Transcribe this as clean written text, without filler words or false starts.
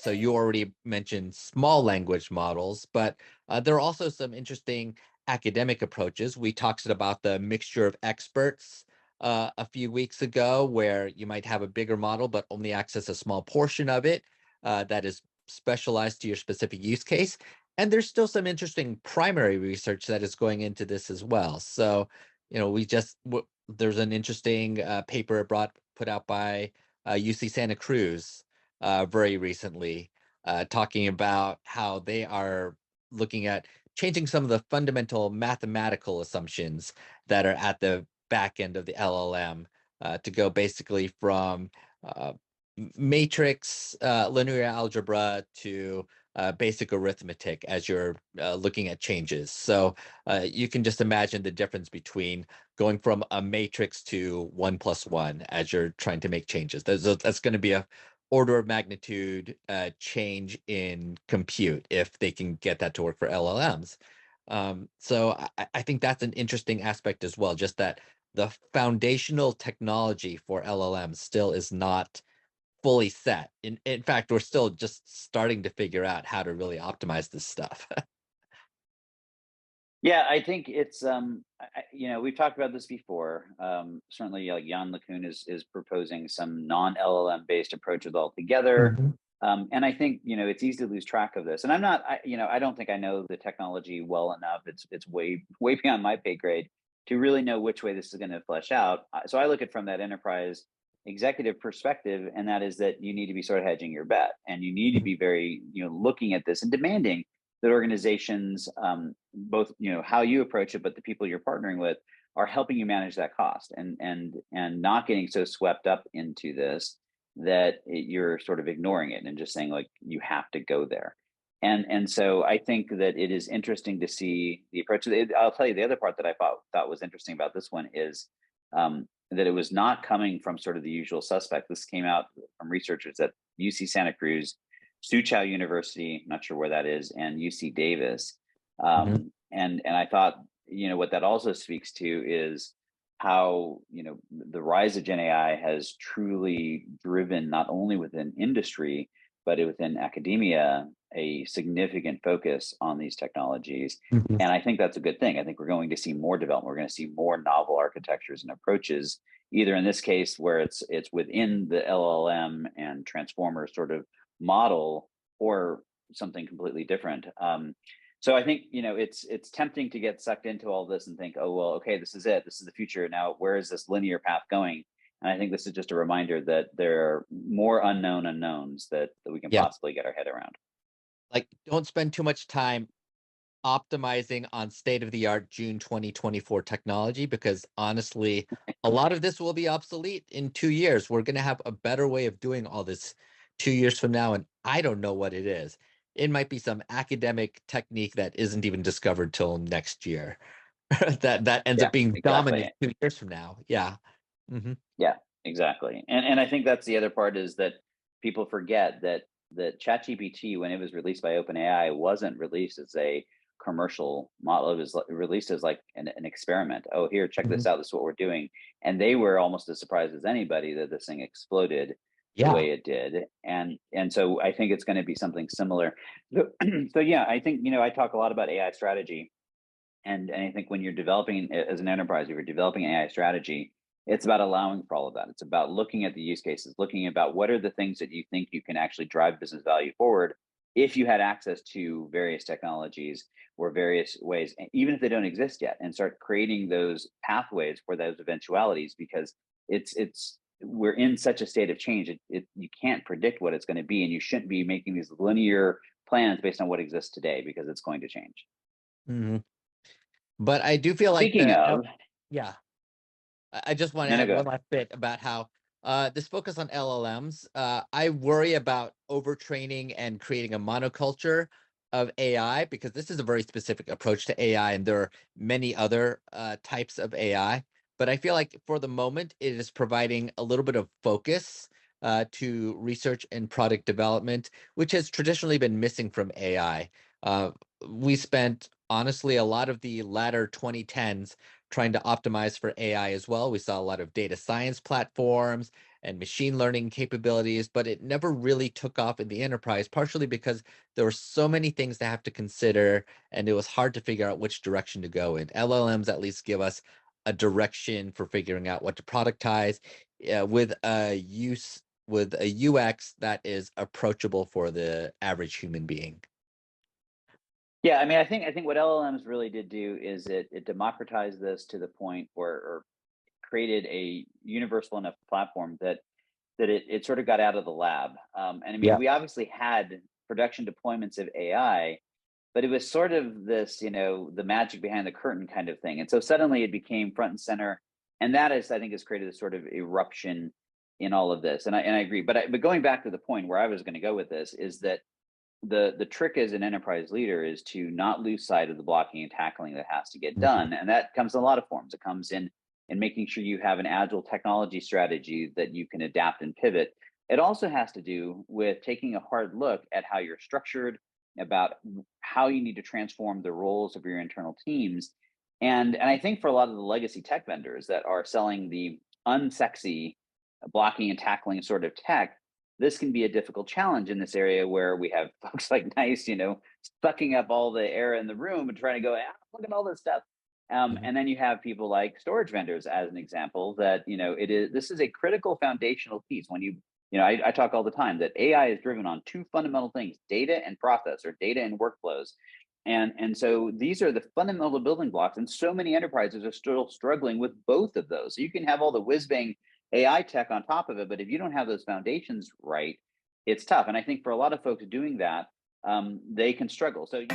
So you already mentioned small language models, but there are also some interesting academic approaches. We talked about the mixture of experts a few weeks ago, where you might have a bigger model, but only access a small portion of it that is specialized to your specific use case. And there's still some interesting primary research that is going into this as well. So, there's an interesting paper put out by UC Santa Cruz very recently, talking about how they are looking at changing some of the fundamental mathematical assumptions that are at the back end of the LLM to go basically from uh, matrix linear algebra to basic arithmetic as you're looking at changes. So you can just imagine the difference between going from a matrix to 1 + 1 as you're trying to make changes. That's going to be a order of magnitude change in compute if they can get that to work for LLMs. So I think that's an interesting aspect as well, just that the foundational technology for LLMs still is not fully set. In fact, we're still just starting to figure out how to really optimize this stuff. Yeah, I think it's we've talked about this before. Certainly, like Jan LeCun is proposing some non-LLM based approaches altogether. Mhm. And I think it's easy to lose track of this. And I'm not, I don't think I know the technology well enough. It's way beyond my pay grade to really know which way this is going to flesh out. So I look at it from that enterprise executive perspective, and that is that you need to be sort of hedging your bet, and you need to be very looking at this and demanding that organizations, both how you approach it, but the people you're partnering with are helping you manage that cost, and not getting so swept up into this that you're sort of ignoring it and just saying like you have to go there. And so I think that it is interesting to see the approach. I'll tell you the other part that I thought was interesting about this one is that it was not coming from sort of the usual suspect. This came out from researchers at UC Santa Cruz, Soochow University, not sure where that is, and UC Davis. Mhm. And I thought, what that also speaks to is how, the rise of Gen AI has truly driven not only within industry, but within academia, a significant focus on these technologies. Mhm. And I think that's a good thing. I think we're going to see more development. We're going to see more novel architectures and approaches, either in this case where it's within the LLM and transformer sort of model, or something completely different. So I think it's tempting to get sucked into all this and think, oh well, okay, this is it. This is the future. Now, where is this linear path going? And I think this is just a reminder that there are more unknown unknowns that we can Yeah, possibly get our head around. like don't spend too much time optimizing on state of the art June 2024 technology, because honestly, a lot of this will be obsolete in 2 years. We're going to have a better way of doing all this 2 years from now, and I don't know what it is. It might be some academic technique that isn't even discovered till next year. That ends Yeah, up being dominant exactly. 2 years from now. Yeah. Hmm. Yeah, exactly. And I think that's the other part, is that people forget that ChatGPT, when it was released by OpenAI, wasn't released as a commercial model. It was released as like an experiment. Oh, here, check Hmm. this out. This is what we're doing. And they were almost as surprised as anybody that this thing exploded the Yeah. way it did. And so I think it's going to be something similar. So, so yeah, I think I talk a lot about AI strategy, and I think when you're developing as an enterprise, if you're developing AI strategy, it's about allowing for all of that. It's about looking at the use cases, looking about what are the things that you think you can actually drive business value forward if you had access to various technologies or various ways, even if they don't exist yet, and start creating those pathways for those eventualities, because we're in such a state of change. You can't predict what it's going to be, and you shouldn't be making these linear plans based on what exists today, because it's going to change. Hmm. But I do feel like Speaking of, yeah. I just want to no, no, add go. one last bit about how this focus on LLMs, I worry about overtraining and creating a monoculture of AI, because this is a very specific approach to AI, and there are many other types of AI. But I feel like for the moment, it is providing a little bit of focus to research and product development, which has traditionally been missing from AI. Uh, we spent, honestly, a lot of the latter 2010s trying to optimize for AI as well. We saw a lot of data science platforms and machine learning capabilities, but it never really took off in the enterprise, partially because there were so many things to have to consider, and it was hard to figure out which direction to go in. LLMs at least give us a direction for figuring out what to productize with a UX that is approachable for the average human being. Yeah, I mean, I think what LLMs really did do is it democratized this to the point where, or created a universal enough platform that it sort of got out of the lab. And I mean, Yeah. we obviously had production deployments of AI, but it was sort of this, the magic behind the curtain kind of thing. And so suddenly it became front and center, and that is, I think, has created a sort of eruption in all of this. And I agree. But going back to the point where I was going to go with this is that the trick as an enterprise leader is to not lose sight of the blocking and tackling that has to get Mhm. done, and that comes in a lot of forms. It comes in making sure you have an agile technology strategy that you can adapt and pivot. It also has to do with taking a hard look at how you're structured, about how you need to transform the roles of your internal teams. And I think for a lot of the legacy tech vendors that are selling the unsexy blocking and tackling sort of tech, this can be a difficult challenge in this area where we have folks like Nice, sucking up all the air in the room and trying to go, look at all this stuff. Mhm. And then you have people like storage vendors, as an example, that this is a critical foundational piece. When I talk all the time that AI is driven on two fundamental things: data and process, or data and workflows. And so these are the fundamental building blocks, and so many enterprises are still struggling with both of those. So you can have all the whiz bang AI tech on top of it, but if you don't have those foundations right, it's tough. And I think for a lot of folks doing that, they can struggle. So